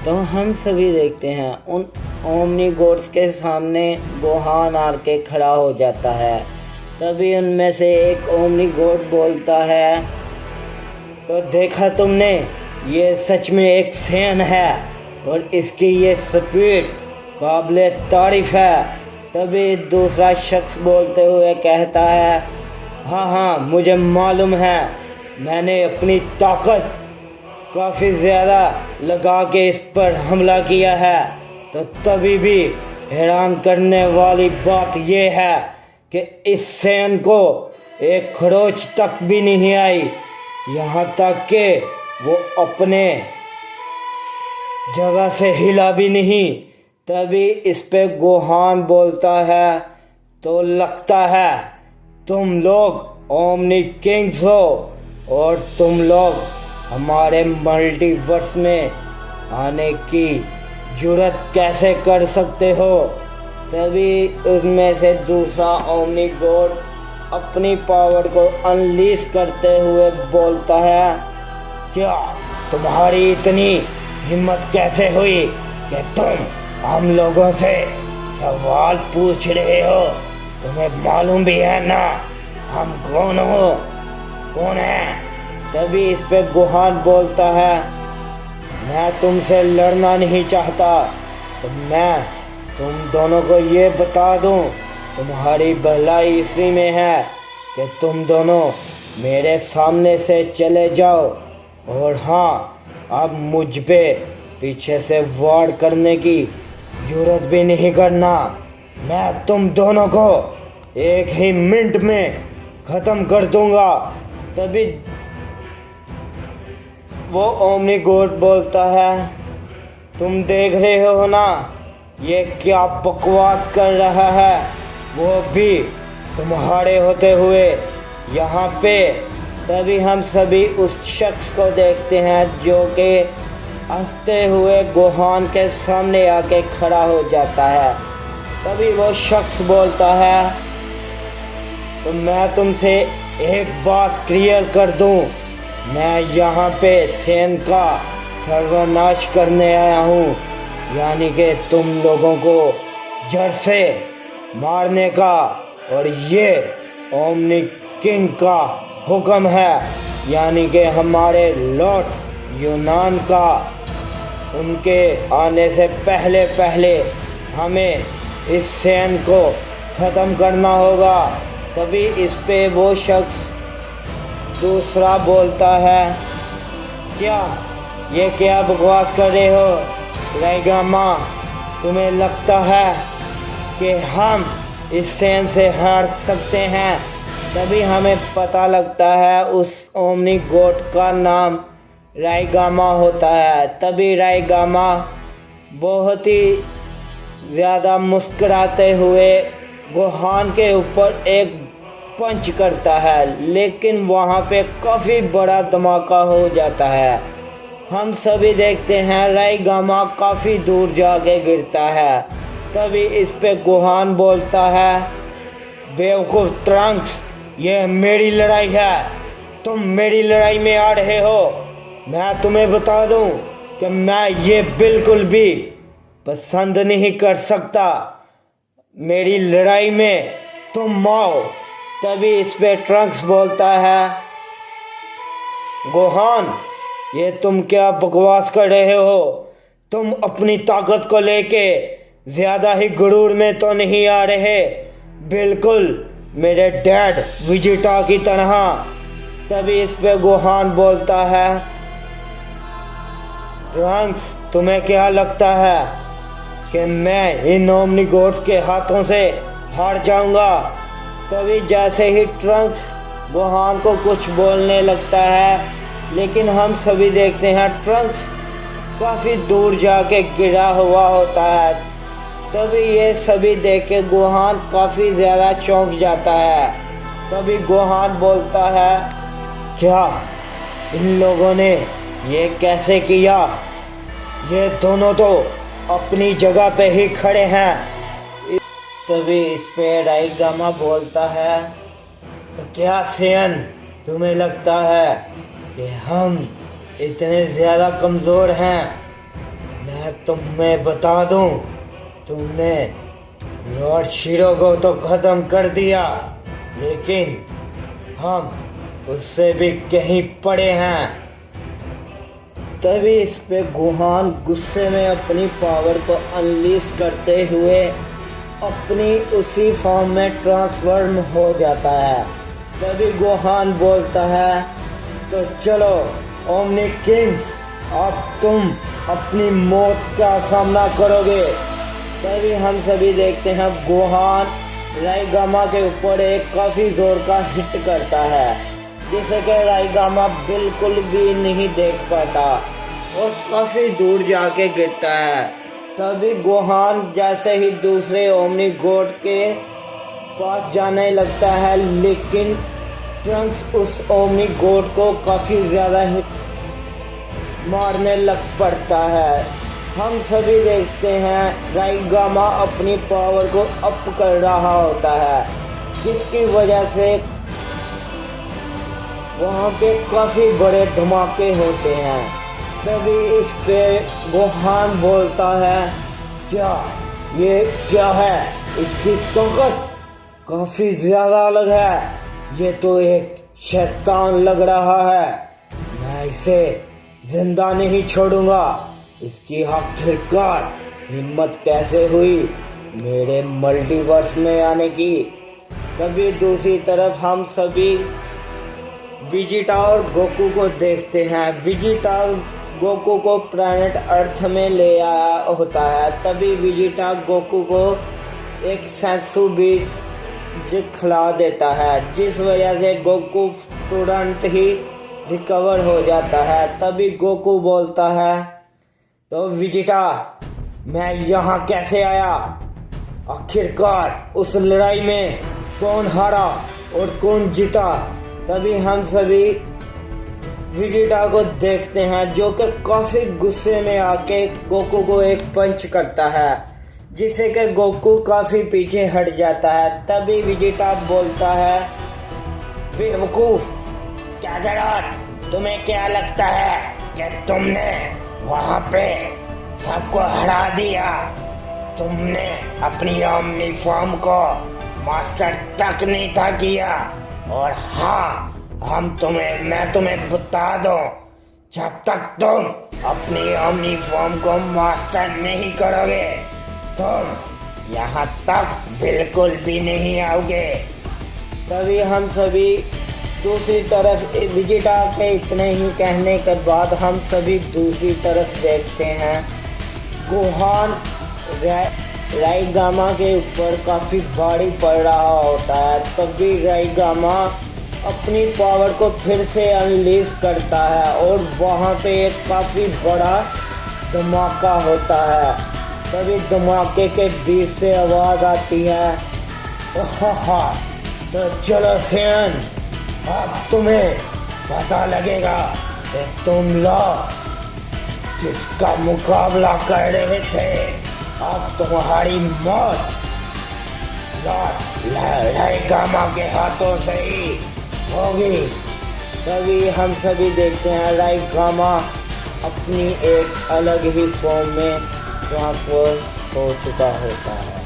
तो हम सभी देखते हैं उन ओमनी गोड्स के सामने गोहान आके खड़ा हो जाता है। तभी उनमें से एक ओमनी गोड बोलता है, तो देखा तुमने, ये सच में एक सैन है और इसकी ये स्पीड काबिले तारीफ है। तभी दूसरा शख्स बोलते हुए कहता है, हाँ हाँ मुझे मालूम है, मैंने अपनी ताकत काफ़ी ज़्यादा लगा के इस पर हमला किया है। तो तभी भी हैरान करने वाली बात यह है कि इस सैन को एक खरोच तक भी नहीं आई, यहाँ तक कि वो अपने जगह से हिला भी नहीं। तभी इस पे गोहान बोलता है, तो लगता है तुम लोग ओमनी किंग्स हो और तुम लोग हमारे मल्टीवर्स में आने की जुर्रत कैसे कर सकते हो। तभी उसमें से दूसरा ओमनी गॉड अपनी पावर को अनलीश करते हुए बोलता है, क्या तुम्हारी इतनी हिम्मत कैसे हुई कि तुम हम लोगों से सवाल पूछ रहे हो? तुम्हें मालूम भी है ना हम कौन है? तभी इस पे गोहान बोलता है, मैं तुमसे लड़ना नहीं चाहता, तो मैं तुम दोनों को ये बता दूं, तुम्हारी भलाई इसी में है कि तुम दोनों मेरे सामने से चले जाओ। और हाँ, अब मुझ पे पीछे से वार करने की जरूरत भी नहीं करना। मैं तुम दोनों को एक ही मिनट में ख़त्म कर दूंगा। तभी वो ओमनी गॉड बोलता है, तुम देख रहे हो ना ये क्या बकवास कर रहा है, वो भी तुम्हारे होते हुए यहाँ पे। तभी हम सभी उस शख्स को देखते हैं जो कि हंसते हुए गोहान के सामने आके खड़ा हो जाता है। तभी वो शख्स बोलता है, तो मैं तुमसे एक बात क्लियर कर दूं, मैं यहाँ पे सैन का सर्वनाश करने आया हूँ, यानी कि तुम लोगों को जड़ से मारने का। और ये ओमनी किंग का हुक्म है, यानी कि हमारे लॉर्ड यूनान का। उनके आने से पहले पहले हमें इस सैन को ख़त्म करना होगा। तभी इस पे वो शख्स दूसरा बोलता है, क्या बकवास कर रहे हो राइगामा? तुम्हें लगता है कि हम इस सैन से हार सकते हैं? तभी हमें पता लगता है उस ओमनी गॉड का नाम राइगामा होता है। तभी राइगामा बहुत ही ज़्यादा मुस्कुराते हुए गोहान के ऊपर एक पंच करता है, लेकिन वहाँ पे काफ़ी बड़ा धमाका हो जाता है। हम सभी देखते हैं राइगामा काफ़ी दूर जाके गिरता है। तभी इस पे गोहान बोलता है, बेवकूफ़ ट्रंक्स, ये मेरी लड़ाई है, तुम मेरी लड़ाई में आ रहे हो। मैं तुम्हें बता दूं कि मैं ये बिल्कुल भी पसंद नहीं कर सकता, मेरी लड़ाई में तुम आओ। तभी इस पे ट्रंक्स बोलता है, गोहान, ये तुम क्या बकवास कर रहे हो? तुम अपनी ताकत को लेके ज़्यादा ही गुरूर में तो नहीं आ रहे, बिल्कुल मेरे डैड विजिटा की तरह। तभी इस पे गोहान बोलता है, ट्रंक्स, तुम्हें क्या लगता है कि मैं इन ओमनी गॉड्स के हाथों से हार जाऊंगा? तभी जैसे ही ट्रंक्स गोहान को कुछ बोलने लगता है, लेकिन हम सभी देखते हैं ट्रंक्स काफ़ी दूर जाके गिरा हुआ होता है। तभी ये सभी देख के गोहान काफ़ी ज़्यादा चौंक जाता है। तभी गोहान बोलता है, क्या इन लोगों ने ये कैसे किया? ये दोनों तो अपनी जगह पे ही खड़े हैं। तभी इस पे राइगामा बोलता है, तो क्या सैन, तुम्हें लगता है कि हम इतने ज़्यादा कमज़ोर हैं? मैं मैं तुम्हें बता दूं, तुमने लॉर्ड शिरो को तो खत्म कर दिया, लेकिन हम उससे भी कहीं पड़े हैं। तभी इस पे गोहान गुस्से में अपनी पावर को अनलीश करते हुए अपनी उसी फॉर्म में ट्रांसफॉर्म हो जाता है। तभी गोहान बोलता है, तो चलो ओमनी किंग्स, अब तुम अपनी मौत का सामना करोगे। तभी हम सभी देखते हैं गोहान राइगामा के ऊपर एक काफ़ी ज़ोर का हिट करता है, जिसे कि राइगामा बिल्कुल भी नहीं देख पाता और काफ़ी दूर जाके गिरता है। तभी गोहान जैसे ही दूसरे ओमनी गॉड के पास जाने लगता है, लेकिन ट्रंक्स उस ओमनी गॉड को काफ़ी ज़्यादा हिट मारने लग पड़ता है। हम सभी देखते हैं राइगामा अपनी पावर को अप कर रहा होता है, जिसकी वजह से वहाँ पे काफ़ी बड़े धमाके होते हैं। तभी इस पे गोहान बोलता है, ये क्या है? इसकी ताकत काफ़ी ज़्यादा अलग है, ये तो एक शैतान लग रहा है, मैं इसे जिंदा नहीं छोड़ूंगा। इसकी आखिरकार हिम्मत कैसे हुई मेरे मल्टीवर्स में आने की। तभी दूसरी तरफ हम सभी विजिटा और गोकू को देखते हैं। विजिटा गोकू को प्लैनेट अर्थ में ले आया होता है। तभी विजिटा गोकू को एक सेंसु बीज खिला देता है, जिस वजह से गोकू तुरंत ही रिकवर हो जाता है। तभी गोकू बोलता है, तो विजिटा, मैं यहाँ कैसे आया? आखिरकार उस लड़ाई में कौन हारा और कौन जीता? तभी हम सभी विजिटा को देखते हैं, जो कि काफ़ी गुस्से में आके गोकू को एक पंच करता है, जिससे कि गोकू काफ़ी पीछे हट जाता है। तभी विजिटा बोलता है, बेवकूफ़, क्या करा? तुम्हें क्या लगता है कि तुमने वहाँ पे सबको हरा दिया? तुमने अपनी ओमनी फॉर्म को मास्टर तक नहीं था किया। और हाँ, मैं तुम्हें बता दूं, जब तक तुम अपनी ओमनी फॉर्म को मास्टर नहीं करोगे, तुम यहाँ तक बिल्कुल भी नहीं आओगे। तभी हम सभी दूसरी तरफ विजिटा के इतने ही कहने के बाद हम सभी दूसरी तरफ देखते हैं। गोहान राइगामा के ऊपर काफ़ी भारी पड़ रहा होता है। तभी राइगामा अपनी पावर को फिर से अनलीश करता है और वहाँ पे एक काफ़ी बड़ा धमाका होता है। तभी धमाके के बीच से आवाज़ आती है, ओहा, तो चलो सेन, अब तुम्हें पता लगेगा कि तुम लोग किसका मुकाबला कर रहे थे। अब तुम्हारी मौत राइगामा के हाथों से ही होगी। तभी हम सभी देखते हैं राइगामा अपनी एक अलग ही फॉर्म में ट्रांसफर हो चुका होता है।